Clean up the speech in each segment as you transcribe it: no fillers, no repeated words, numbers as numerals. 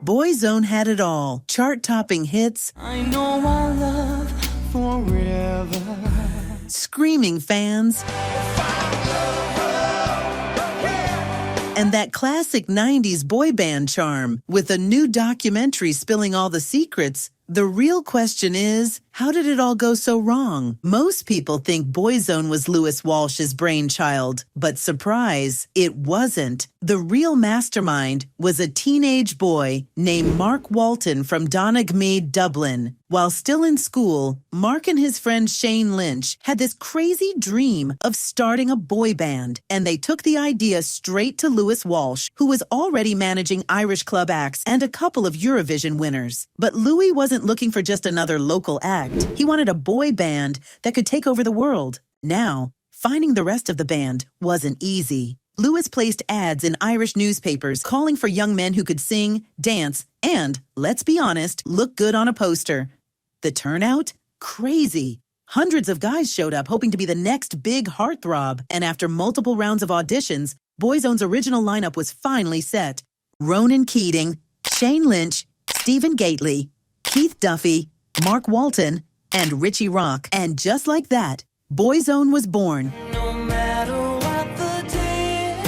Boyzone had it all. Chart-topping hits. I know our love forever. Screaming fans. And that classic 90s boy band charm. With a new documentary spilling all the secrets, the real question is, how did it all go so wrong? Most people think Boyzone was Louie Walsh's brainchild, but surprise, it wasn't. The real mastermind was a teenage boy named Mark Walton from Donegal, Dublin. While still in school, Mark and his friend Shane Lynch had this crazy dream of starting a boy band, and they took the idea straight to Louie Walsh, who was already managing Irish club acts and a couple of Eurovision winners. But Louie wasn't looking for just another local act. He wanted a boy band that could take over the world. Now, finding the rest of the band wasn't easy. Louie placed ads in Irish newspapers calling for young men who could sing, dance, and, let's be honest, look good on a poster. The turnout? Crazy. Hundreds of guys showed up hoping to be the next big heartthrob, and after multiple rounds of auditions, Boyzone's original lineup was finally set. Ronan Keating, Shane Lynch, Stephen Gately, Keith Duffy, Mark Walton, and Richie Rock. And just like that, Boyzone was born. No matter what the day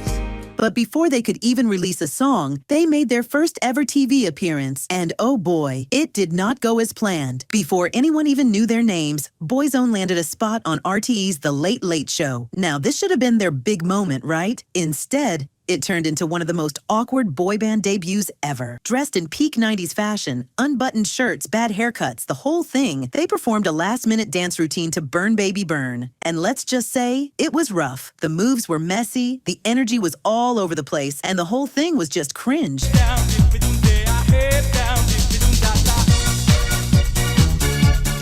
is. But before they could even release a song, they made their first ever TV appearance. And oh boy, it did not go as planned. Before anyone even knew their names, Boyzone landed a spot on RTE's The Late Late Show. Now, this should have been their big moment, right? Instead, it turned into one of the most awkward boy band debuts ever. Dressed in peak 90s fashion, unbuttoned shirts, bad haircuts, the whole thing, they performed a last-minute dance routine to Burn Baby Burn. And let's just say, it was rough. The moves were messy, the energy was all over the place, and the whole thing was just cringe.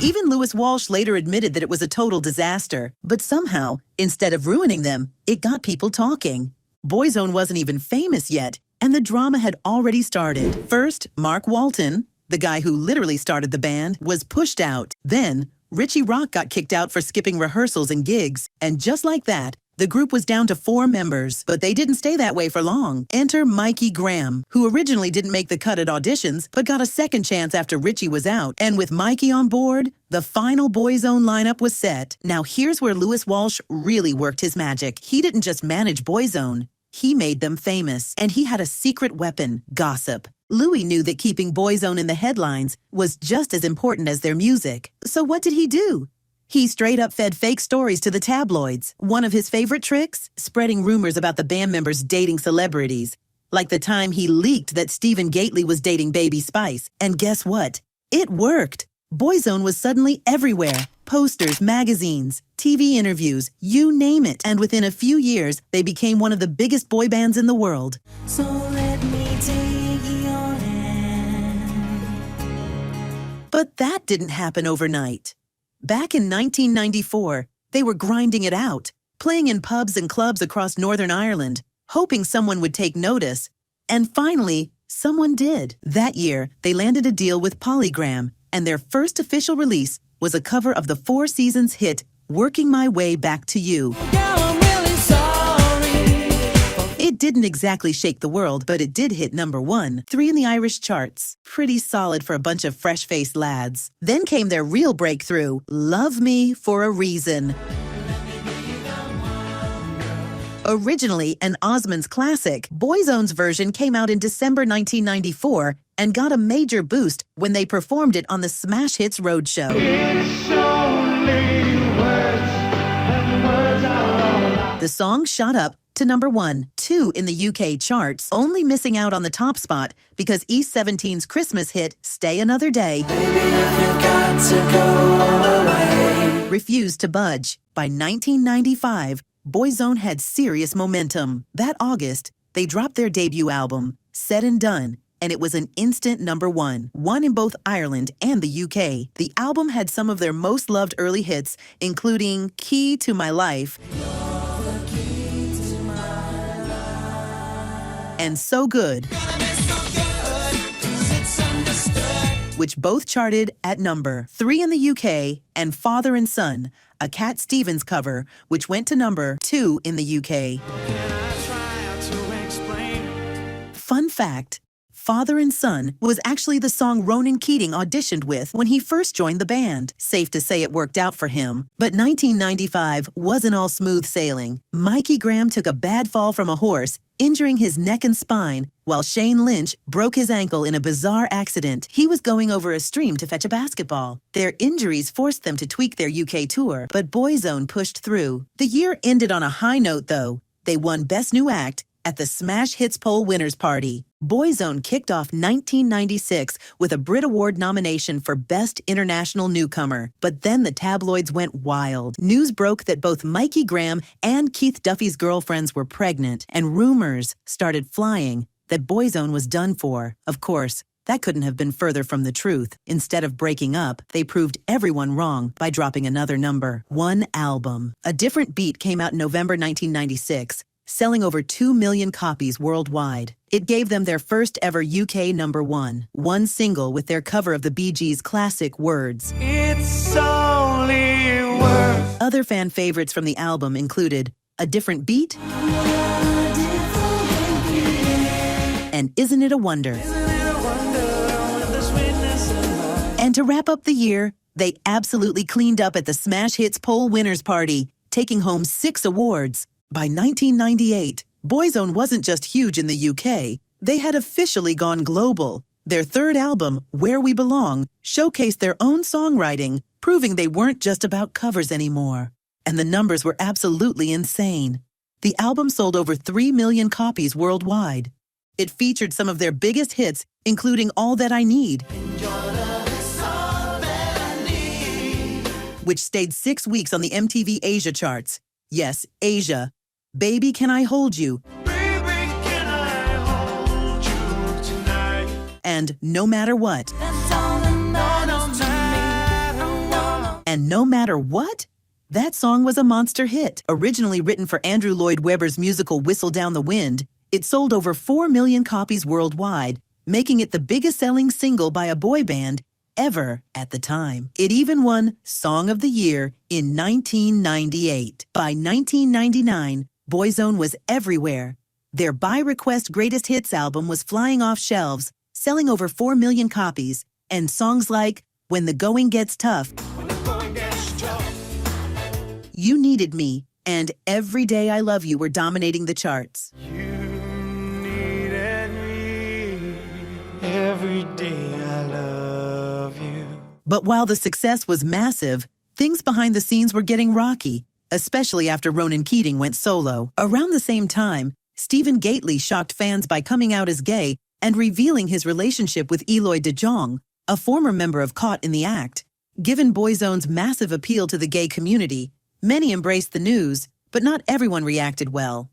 Even Louie Walsh later admitted that it was a total disaster. But somehow, instead of ruining them, it got people talking. Boyzone wasn't even famous yet, and the drama had already started. First, Mark Walton, the guy who literally started the band, was pushed out. Then, Richie Rock got kicked out for skipping rehearsals and gigs. And just like that, the group was down to 4 members. But they didn't stay that way for long. Enter Mikey Graham, who originally didn't make the cut at auditions, but got a second chance after Richie was out. And with Mikey on board, the final Boyzone lineup was set. Now here's where Louie Walsh really worked his magic. He didn't just manage Boyzone. He made them famous, and he had a secret weapon, gossip. Louie knew that keeping Boyzone in the headlines was just as important as their music. So what did he do? He straight up fed fake stories to the tabloids. One of his favorite tricks? Spreading rumors about the band members dating celebrities. Like the time he leaked that Stephen Gately was dating Baby Spice. And guess what? It worked. Boyzone was suddenly everywhere. Posters, magazines, TV interviews, you name it. And within a few years, they became one of the biggest boy bands in the world. So let me take your hand. But that didn't happen overnight. Back in 1994, they were grinding it out, playing in pubs and clubs across Northern Ireland, hoping someone would take notice. And finally, someone did. That year, they landed a deal with Polygram, and their first official release was a cover of the Four Seasons hit, Working My Way Back to You. Yeah, I'm really sorry. It didn't exactly shake the world, but it did hit #1, 3 in the Irish charts. Pretty solid for a bunch of fresh-faced lads. Then came their real breakthrough, Love Me for a Reason. Originally an Osmonds classic, Boyzone's version came out in December 1994 and got a major boost when they performed it on the Smash Hits Roadshow. It's only words, and words are all. The song shot up to #1, 2 in the UK charts, only missing out on the top spot because East 17's Christmas hit, Stay Another Day, Baby, if you got to go away. refused to budge. By 1995, Boyzone had serious momentum. That August, they dropped their debut album, Said and Done, and it was an instant #1, one in both Ireland and the UK. The album had some of their most loved early hits, including Key to My Life and So Good, which both charted at #3 in the UK, and Father and Son, a Cat Stevens cover, which went to #2 in the UK. Fun fact, Father and Son was actually the song Ronan Keating auditioned with when he first joined the band. Safe to say it worked out for him. But 1995 wasn't all smooth sailing. Mikey Graham took a bad fall from a horse, injuring his neck and spine, while Shane Lynch broke his ankle in a bizarre accident. He was going over a stream to fetch a basketball. Their injuries forced them to tweak their UK tour, but Boyzone pushed through. The year ended on a high note, though. They won Best New Act at the Smash Hits Poll Winners Party. Boyzone kicked off 1996 with a Brit Award nomination for Best International Newcomer. But then the tabloids went wild. News broke that both Mikey Graham and Keith Duffy's girlfriends were pregnant, and rumors started flying that Boyzone was done for. Of course, that couldn't have been further from the truth. Instead of breaking up, they proved everyone wrong by dropping another number. One album. A Different Beat came out in November 1996, selling over 2 million copies worldwide. It gave them their first ever UK #1. One single with their cover of the Bee Gees' classic Words. It's only words. Other fan favorites from the album included A Different Beat and Isn't It a Wonder? And to wrap up the year, they absolutely cleaned up at the Smash Hits Poll Winners Party, taking home 6 awards. By 1998, Boyzone wasn't just huge in the UK, they had officially gone global. Their third album, Where We Belong, showcased their own songwriting, proving they weren't just about covers anymore. And the numbers were absolutely insane. The album sold over 3 million copies worldwide. It featured some of their biggest hits, including All That I Need, which stayed 6 weeks on the MTV Asia charts. Yes, Asia. Baby, Can I Hold You? Baby, can I hold you tonight? And No Matter What? That's all that matters to me. And No Matter What? That song was a monster hit. Originally written for Andrew Lloyd Webber's musical Whistle Down the Wind, it sold over 4 million copies worldwide, making it the biggest-selling single by a boy band ever at the time. It even won Song of the Year in 1998. By 1999, Boyzone was everywhere. Their by request greatest hits album was flying off shelves, selling over 4 million copies, and songs like When the Going Gets Tough, You Needed Me, and Every Day I Love You were dominating the charts. You needed me. Every day I love you. But while the success was massive, things behind the scenes were getting rocky, especially after Ronan Keating went solo. Around the same time, Stephen Gately shocked fans by coming out as gay and revealing his relationship with Eloy de Jong, a former member of Caught in the Act. Given Boyzone's massive appeal to the gay community, many embraced the news, but not everyone reacted well.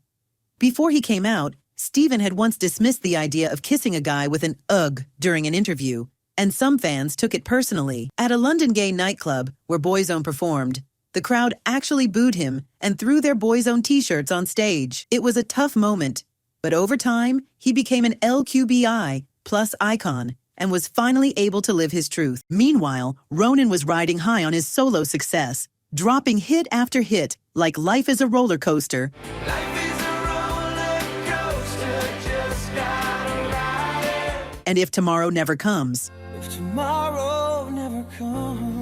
Before he came out, Stephen had once dismissed the idea of kissing a guy with an "ugh" during an interview, and some fans took it personally. At a London gay nightclub where Boyzone performed, the crowd actually booed him and threw their Boyzone t-shirts on stage. It was a tough moment, but over time, he became an LQBI plus icon and was finally able to live his truth. Meanwhile, Ronan was riding high on his solo success, dropping hit after hit like Life is a Roller Coaster, Life is a roller coaster, just gotta ride it. and If Tomorrow Never Comes. If tomorrow never comes.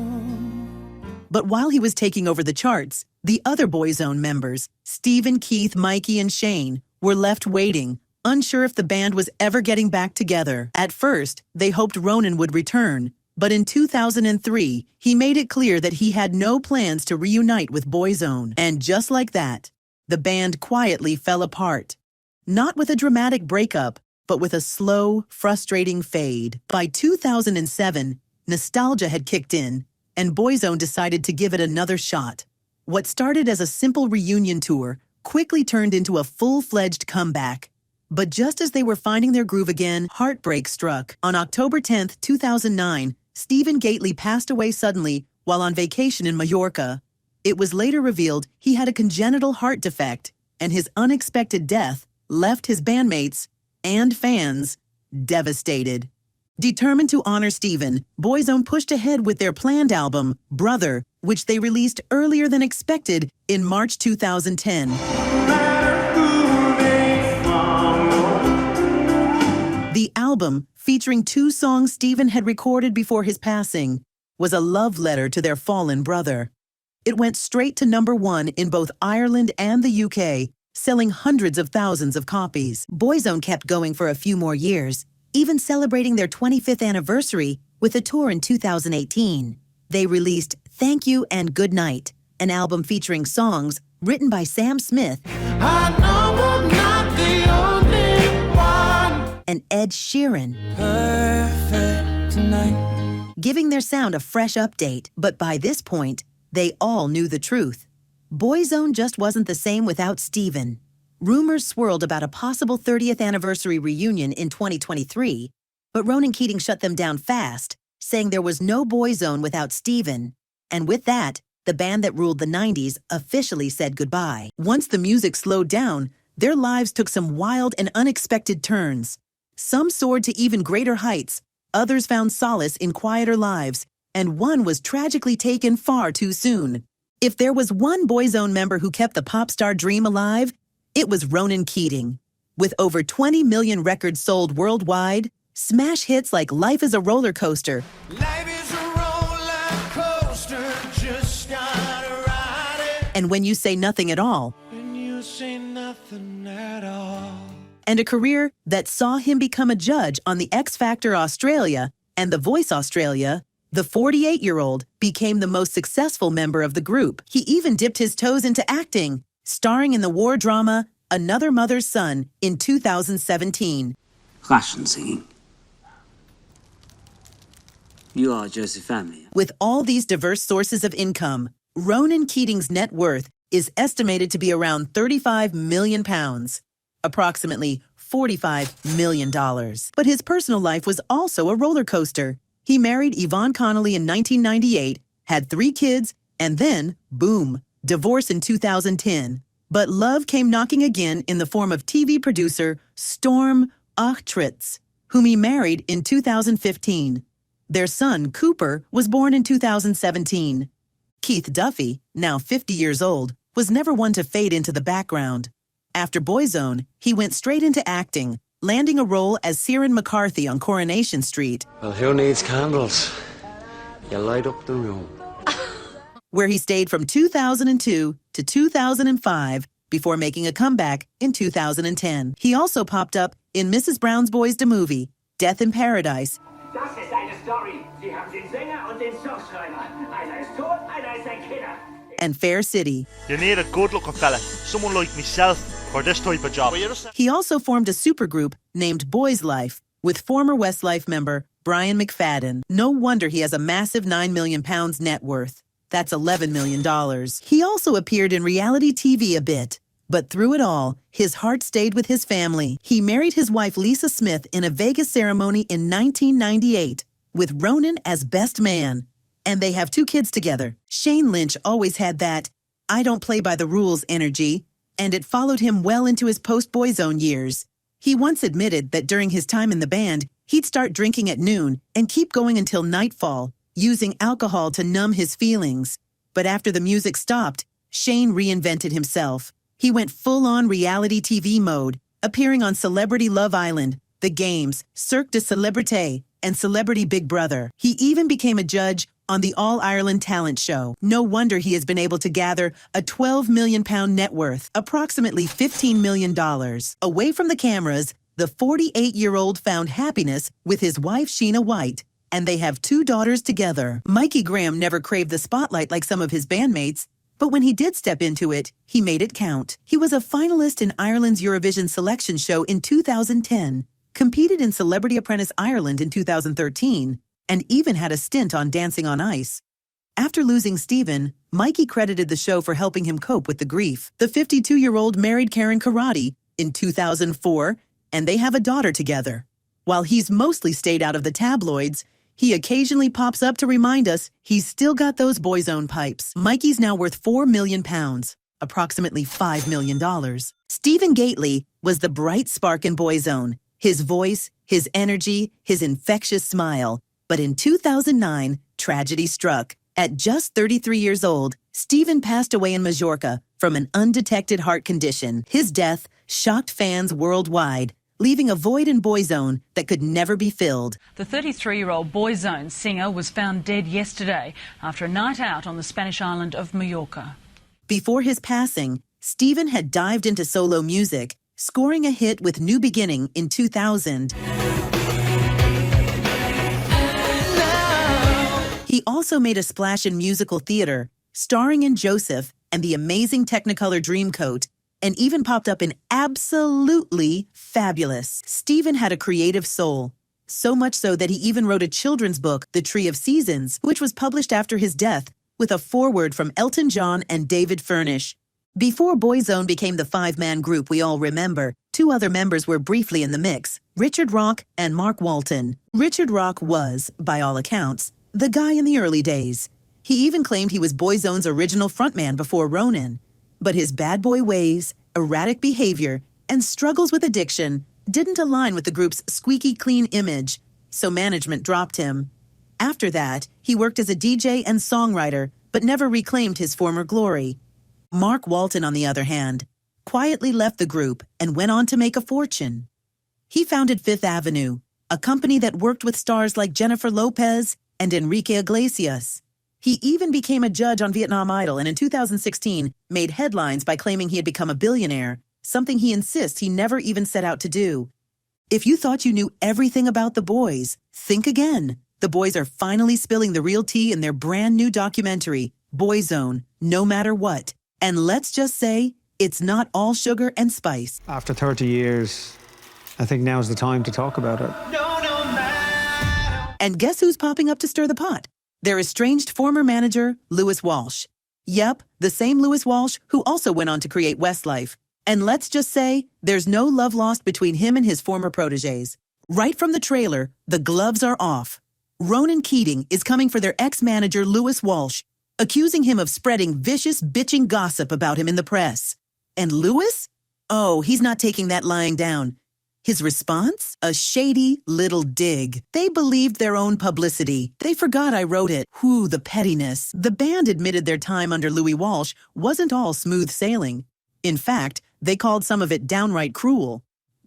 But while he was taking over the charts, the other Boyzone members, Stephen, Keith, Mikey, and Shane, were left waiting, unsure if the band was ever getting back together. At first, they hoped Ronan would return, but in 2003, he made it clear that he had no plans to reunite with Boyzone. And just like that, the band quietly fell apart. Not with a dramatic breakup, but with a slow, frustrating fade. By 2007, nostalgia had kicked in, and Boyzone decided to give it another shot. What started as a simple reunion tour quickly turned into a full-fledged comeback. But just as they were finding their groove again, heartbreak struck. On October 10, 2009, Stephen Gately passed away suddenly while on vacation in Mallorca. It was later revealed he had a congenital heart defect, and his unexpected death left his bandmates and fans devastated. Determined to honor Stephen, Boyzone pushed ahead with their planned album, Brother, which they released earlier than expected in March 2010. The The album, featuring 2 songs Stephen had recorded before his passing, was a love letter to their fallen brother. It went straight to #1 in both Ireland and the UK, selling hundreds of thousands of copies. Boyzone kept going for a few more years, even celebrating their 25th anniversary with a tour in 2018. They released Thank You and Good Night, an album featuring songs written by Sam Smith I know I'm not the only one. and Ed Sheeran, Perfect tonight. giving their sound a fresh update. But by this point, they all knew the truth. Boyzone just wasn't the same without Stephen. Rumors swirled about a possible 30th anniversary reunion in 2023, but Ronan Keating shut them down fast, saying there was no Boyzone without Stephen. And with that, the band that ruled the 90s officially said goodbye. Once the music slowed down, their lives took some wild and unexpected turns. Some soared to even greater heights, others found solace in quieter lives, and one was tragically taken far too soon. If there was one Boyzone member who kept the pop star dream alive, it was Ronan Keating. With over 20 million records sold worldwide, smash hits like Life is a Roller Coaster Life is a roller coaster, just gotta ride it. and When You Say Nothing at All, When you say nothing at all. and a career that saw him become a judge on the X Factor Australia and The Voice Australia, the 48-year-old became the most successful member of the group. He even dipped his toes into acting, starring in the war drama Another Mother's Son in 2017. Fashion singing. You are Joseph family. With all these diverse sources of income, Ronan Keating's net worth is estimated to be around £35 million, approximately $45 million. But his personal life was also a roller coaster. He married Yvonne Connolly in 1998, had 3 kids, and then, boom, divorce in 2010. But love came knocking again in the form of TV producer Storm Achtritz, whom he married in 2015. Their son, Cooper, was born in 2017. Keith Duffy, now 50 years old, was never one to fade into the background. After Boyzone, he went straight into acting, landing a role as Ciaran McCarthy on Coronation Street, Well, who needs candles? You light up the room. where he stayed from 2002 to 2005 before making a comeback in 2010. He also popped up in Mrs. Brown's Boys the movie, Death in Paradise, Das ist eine Story. Sie haben den Sänger und den Songschreiber. Einer ist tot, einer ist ein Killer. and Fair City. You need a good-looking fella, someone like myself, for this type of job. He also formed a supergroup named Boys Life with former Westlife member Brian McFadden. No wonder he has a massive £9 million net worth. That's $11 million. He also appeared in reality TV a bit. But through it all, his heart stayed with his family. He married his wife Lisa Smith in a Vegas ceremony in 1998, with Ronan as best man. And they have 2 kids together. Shane Lynch always had that I don't play by the rules energy, and it followed him well into his post-Boyzone years. He once admitted that during his time in the band, he'd start drinking at noon and keep going until nightfall, using alcohol to numb his feelings. But after the music stopped, Shane reinvented himself. He went full-on reality TV mode, appearing on Celebrity Love Island, The Games, Cirque du Celebrité, and Celebrity Big Brother. He even became a judge on the All-Ireland Talent Show. No wonder he has been able to gather a £12 million net worth, approximately $15 million. Away from the cameras, the 48-year-old found happiness with his wife Sheena White, and they have 2 daughters together. Mikey Graham never craved the spotlight like some of his bandmates, but when he did step into it, he made it count. He was a finalist in Ireland's Eurovision selection show in 2010, competed in Celebrity Apprentice Ireland in 2013, and even had a stint on Dancing on Ice. After losing Stephen, Mikey credited the show for helping him cope with the grief. The 52-year-old married Karen Karate in 2004, and they have a daughter together. While he's mostly stayed out of the tabloids, he occasionally pops up to remind us he's still got those Boyzone pipes. Mikey's now worth £4 million, approximately $5 million. Stephen Gately was the bright spark in Boyzone, his voice, his energy, his infectious smile. But in 2009, tragedy struck. At just 33 years old, Stephen passed away in Majorca from an undetected heart condition. His death shocked fans worldwide, leaving a void in Boyzone that could never be filled. The 33-year-old Boyzone singer was found dead yesterday after a night out on the Spanish island of Mallorca. Before his passing, Stephen had dived into solo music, scoring a hit with New Beginning in 2000. He also made a splash in musical theater, starring in Joseph and the amazing Technicolor Dreamcoat, and even popped up in Absolutely Fabulous. Stephen had a creative soul, so much so that he even wrote a children's book, The Tree of Seasons, which was published after his death, with a foreword from Elton John and David Furnish. Before Boyzone became the five-man group we all remember, two other members were briefly in the mix, Richard Rock and Mark Walton. Richard Rock was, by all accounts, the guy in the early days. He even claimed he was Boyzone's original frontman before Ronan. But his bad boy ways, erratic behavior, and struggles with addiction didn't align with the group's squeaky clean image, so management dropped him. After that, he worked as a DJ and songwriter, but never reclaimed his former glory. Mark Walton, on the other hand, quietly left the group and went on to make a fortune. He founded Fifth Avenue, a company that worked with stars like Jennifer Lopez and Enrique Iglesias. He even became a judge on Vietnam Idol and in 2016 made headlines by claiming he had become a billionaire, something he insists he never even set out to do. If you thought you knew everything about the boys, think again. The boys are finally spilling the real tea in their brand new documentary, Boyzone, No Matter What. And let's just say, it's not all sugar and spice. After 30 years, I think now's the time to talk about it. And guess who's popping up to stir the pot? Their estranged former manager, Louie Walsh. Yep, the same Louie Walsh who also went on to create Westlife. And let's just say, there's no love lost between him and his former protégés. Right from the trailer, the gloves are off. Ronan Keating is coming for their ex-manager Louie Walsh, accusing him of spreading vicious bitching gossip about him in the press. And Louis? Oh, he's not taking that lying down. His response? A shady little dig. They believed their own publicity. They forgot I wrote it. Whew, the pettiness. The band admitted their time under Louie Walsh wasn't all smooth sailing. In fact, they called some of it downright cruel.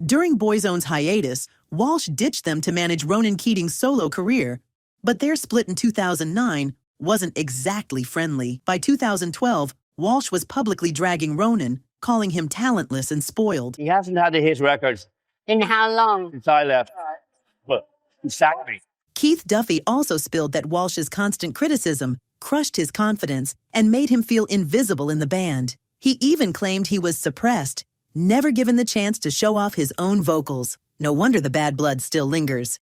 During Boyzone's hiatus, Walsh ditched them to manage Ronan Keating's solo career, but their split in 2009 wasn't exactly friendly. By 2012, Walsh was publicly dragging Ronan, calling him talentless and spoiled. He hasn't had a hit record In how long? since I left. But he sacked me. Keith Duffy also spilled that Walsh's constant criticism crushed his confidence and made him feel invisible in the band. He even claimed he was suppressed, never given the chance to show off his own vocals. No wonder the bad blood still lingers.